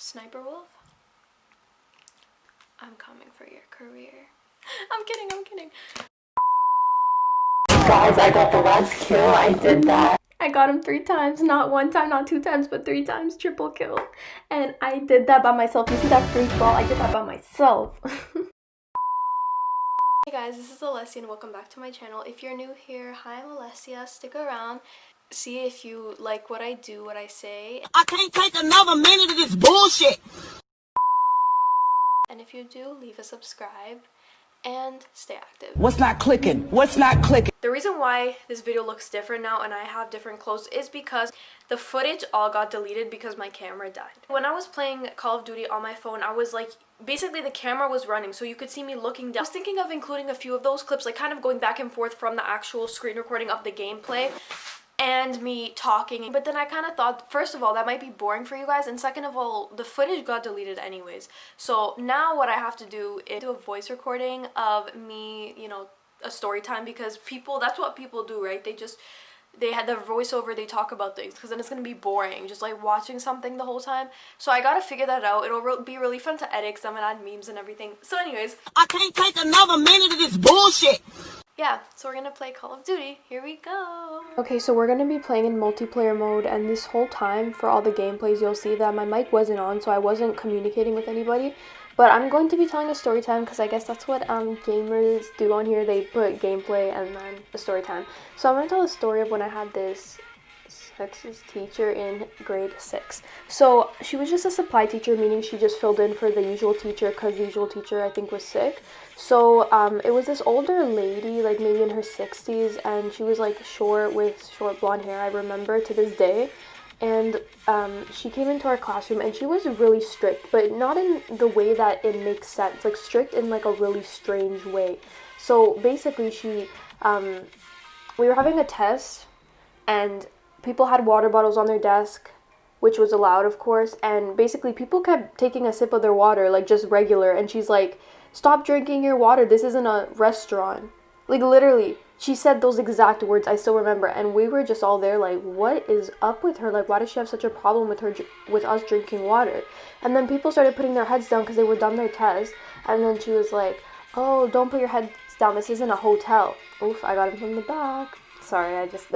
Sniper Wolf, I'm coming for your career. I'm kidding. Guys, I got the last kill. I did that. I got him 3 times, not 1 time, not 2 times, but 3 times, triple kill. And I did that by myself. You see that free fall? I did that by myself. Hey guys, this is Alessia and welcome back to my channel. If you're new here, hi, I'm Alessia. Stick around. See if you like what I do, what I say. I can't take another minute of this bullshit. And if you do, leave a subscribe and stay active. What's not clicking? What's not clicking? The reason why this video looks different now and I have different clothes is because the footage all got deleted because my camera died. When I was playing Call of Duty on my phone, I was like, basically the camera was running so you could see me looking down. I was thinking of including a few of those clips, like kind of going back and forth from the actual screen recording of the gameplay and me talking, but then I kind of thought, first of all, that might be boring for you guys, and second of all, the footage got deleted anyways. So now what I have to do is do a voice recording of me, you know, a story time, because people, that's what people do, right? They had the voiceover, they talk about things, because then it's gonna be boring just like watching something the whole time. So I gotta figure that out. It'll be really fun to edit because I'm gonna add memes and everything. So anyways, I can't take another minute of this bullshit. yeah, so we're gonna play Call of Duty. Here we go. Okay, so we're gonna be playing in multiplayer mode, and this whole time for all the gameplays you'll see that my mic wasn't on, so I wasn't communicating with anybody. But I'm going to be telling a story time because I guess that's what gamers do on here. They put gameplay and then a story time. So I'm going to tell the story of when I had this sexist teacher in grade 6. So she was just a supply teacher, meaning she just filled in for the usual teacher because the usual teacher I think was sick. So it was this older lady, like maybe in her 60s, and she was like short with short blonde hair, I remember to this day. And she came into our classroom and she was really strict, but not in the way that it makes sense, like strict in like a really strange way. So basically we were having a test and people had water bottles on their desk, which was allowed of course, and basically people kept taking a sip of their water, like just regular, and she's like, stop drinking your water, this isn't a restaurant. Like literally, she said those exact words, I still remember, and we were just all there like, what is up with her? Like, why does she have such a problem with us drinking water? And then people started putting their heads down because they were done their test, and then she was like, oh, don't put your heads down, this isn't a hotel. Oof, I got him from the back. Sorry, I just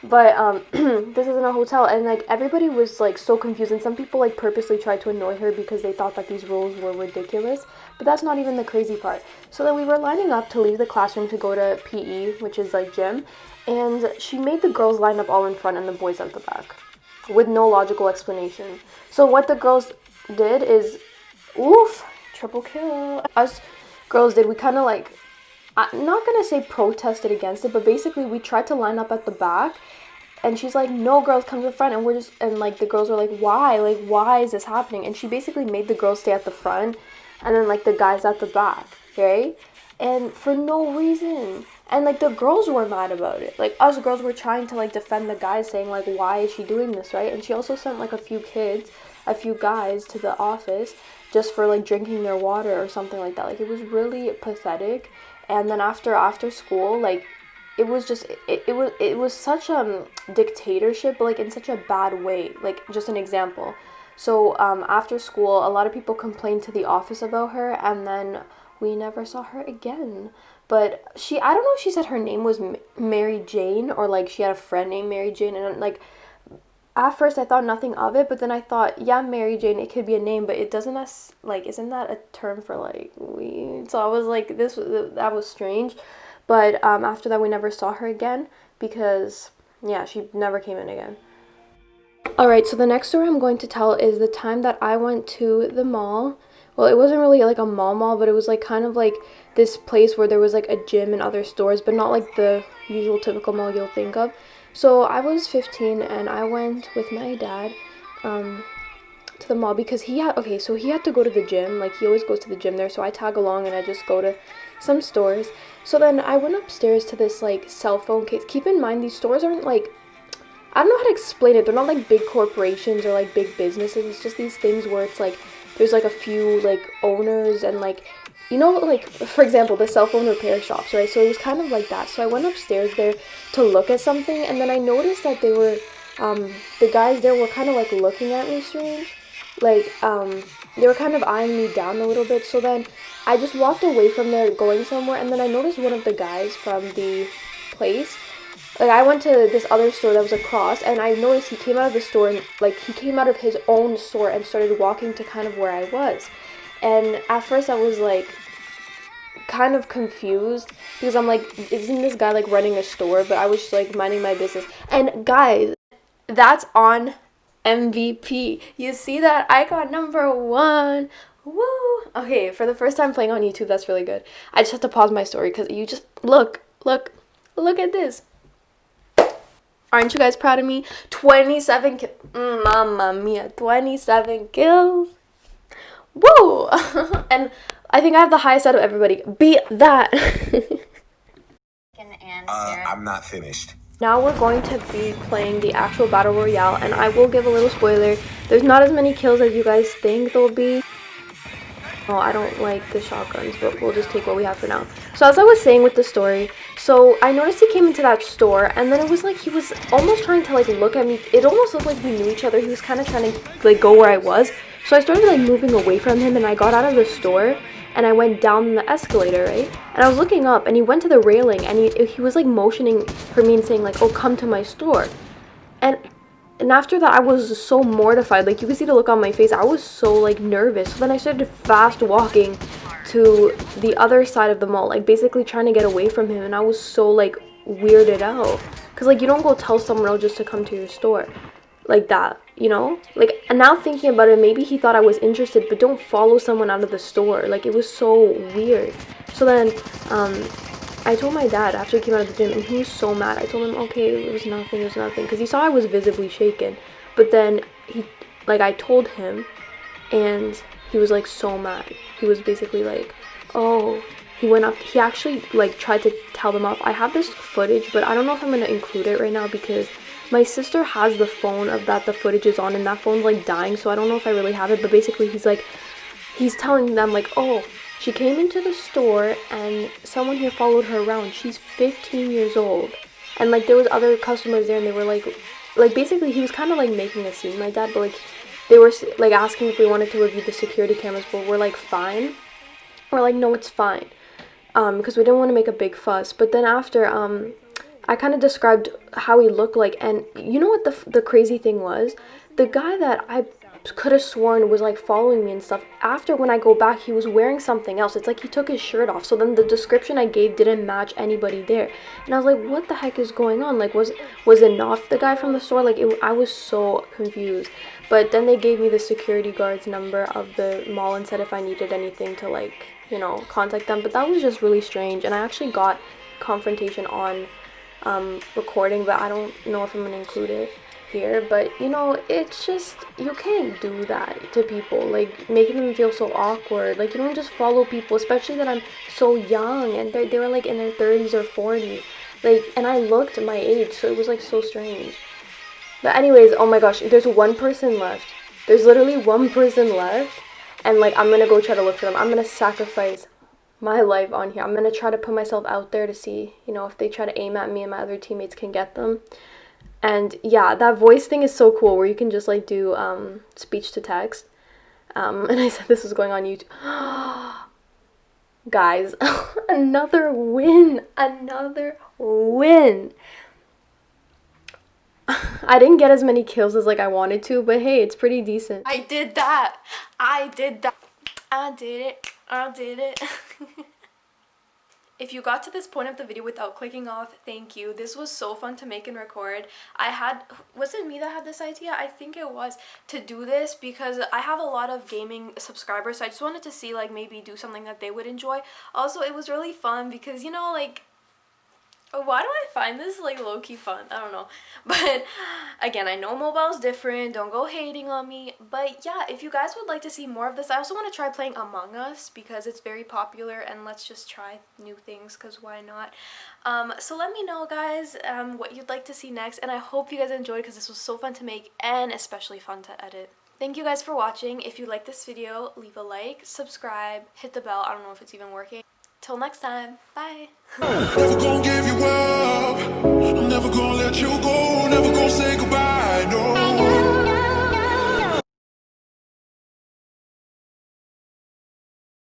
but this isn't a hotel, and like everybody was like so confused, and some people like purposely tried to annoy her because they thought that these rules were ridiculous. But that's not even the crazy part. So then we were lining up to leave the classroom to go to PE, which is like gym, and she made the girls line up all in front and the boys at the back with no logical explanation. So what the girls did is, oof, triple kill. Us girls did, we kind of like, I'm not gonna say protested against it, but basically we tried to line up at the back, and she's like, no, girls, come to the front. And we're just, and like the girls were like, why? Like, why is this happening? And she basically made the girls stay at the front and then like the guys at the back, right? And for no reason. And like the girls were mad about it. Like us girls were trying to like defend the guys, saying like, why is she doing this, right? And she also sent like a few guys to the office just for like drinking their water or something like that. Like it was really pathetic. And then after school, like it was just it was such a dictatorship, but like in such a bad way. Like just an example. So after school, a lot of people complained to the office about her, and then we never saw her again. But I don't know if she said her name was Mary Jane, or like she had a friend named Mary Jane, and like at first I thought nothing of it, but then I thought, yeah, Mary Jane, it could be a name, but it doesn't like, isn't that a term for like weed? So I was like, that was strange. But after that we never saw her again because yeah, she never came in again. Alright, so the next story I'm going to tell is the time that I went to the mall. Well, it wasn't really like a mall, but it was like kind of like this place where there was like a gym and other stores, but not like the usual typical mall you'll think of. So I was 15 and I went with my dad to the mall because he had to go to the gym. Like he always goes to the gym there, so I tag along and I just go to some stores. So then I went upstairs to this like cell phone case. Keep in mind, these stores aren't like, I don't know how to explain it. They're not like big corporations or like big businesses. It's just these things where it's like there's like a few like owners and like, you know, like for example the cell phone repair shops, right? So it was kind of like that. So I went upstairs there to look at something, and then I noticed that they were the guys there were kind of like looking at me strange. like they were kind of eyeing me down a little bit. So then I just walked away from there going somewhere, and then I noticed one of the guys from the place. Like I went to this other store that was across, and I noticed he came out of the store, and like he came out of his own store and started walking to kind of where I was. And at first I was like kind of confused because I'm like, isn't this guy like running a store? But I was just like minding my business. And guys, that's on MVP. You see that? I got #1. Woo! Okay, for the first time playing on YouTube, that's really good. I just have to pause my story because you just look at this. Aren't you guys proud of me? 27 kills. Mamma mia, 27 kills. Woo! And I think I have the highest out of everybody. Beat that. I'm not finished. Now we're going to be playing the actual Battle Royale, and I will give a little spoiler. There's not as many kills as you guys think there'll be. Oh, I don't like the shotguns, but we'll just take what we have for now. So as I was saying with the story, so I noticed he came into that store, and then it was like he was almost trying to like look at me. It almost looked like we knew each other. He was kind of trying to like go where I was. So I started like moving away from him, and I got out of the store, and I went down the escalator, right? And I was looking up, and he went to the railing, and he was like motioning for me and saying like, oh, come to my store. And after that, I was so mortified. Like, you can see the look on my face. I was so, like, nervous. So then I started fast walking to the other side of the mall. Like, basically trying to get away from him. And I was so, like, weirded out. Because, like, you don't go tell someone else just to come to your store. Like that, you know? Like, and now thinking about it, maybe he thought I was interested. But don't follow someone out of the store. Like, it was so weird. So then, I told my dad after he came out of the gym, and he was so mad. I told him, okay, it was nothing, because he saw I was visibly shaken. But then I told him, and he was like so mad. He was basically like, oh, he went up, he actually like tried to tell them off. I have this footage, but I don't know if I'm gonna include it right now because my sister has the phone of that the footage is on, and that phone's like dying, so I don't know if I really have it. But basically he's telling them like, oh, she came into the store and someone here followed her around. She's 15 years old. And like there was other customers there, and they were like basically he was kind of like making a scene, my dad, but like they were like asking if we wanted to review the security cameras, but we're like fine. We're like, no, it's fine. Because we didn't want to make a big fuss. But then after I kind of described how he looked like, and you know what the crazy thing was? The guy that I could have sworn was like following me and stuff, after when I go back, he was wearing something else. It's like he took his shirt off, so then the description I gave didn't match anybody there. And I was like, what the heck is going on? Like, was it not the guy from the store? Like, I was so confused. But then they gave me the security guard's number of the mall and said if I needed anything to, like, you know, contact them. But that was just really strange, and I actually got confrontation on recording, but I don't know if I'm gonna include it here. But you know, it's just, you can't do that to people, like making them feel so awkward. Like, you don't just follow people, especially that I'm so young, and they were like in their 30s or 40s, like, and I looked my age, so it was like so strange. But anyways, oh my gosh, there's one person left. There's literally one person left, and like I'm gonna go try to look for them. I'm gonna sacrifice my life on here. I'm gonna try to put myself out there to see, you know, if they try to aim at me and my other teammates can get them. And yeah, that voice thing is so cool, where you can just like do speech to text. And I said this was going on YouTube. Guys, another win, another win. I didn't get as many kills as like I wanted to, but hey, it's pretty decent. I did that. I did it. If you got to this point of the video without clicking off, thank you. This was so fun to make and record. Was it me that had this idea? I think it was, to do this because I have a lot of gaming subscribers, so I just wanted to see like maybe do something that they would enjoy. Also, it was really fun because, you know, like, why do I find this like low-key fun? I don't know. But again, I know mobile's different. Don't go hating on me. But yeah, if you guys would like to see more of this, I also want to try playing Among Us because it's very popular, and let's just try new things because why not? So let me know, guys, what you'd like to see next, and I hope you guys enjoyed because this was so fun to make and especially fun to edit. Thank you guys for watching. If you like this video, leave a like, subscribe, hit the bell. I don't know if it's even working. Till next time, bye. Never gonna give you up. I'm never gonna let you go. Never gonna say goodbye. No.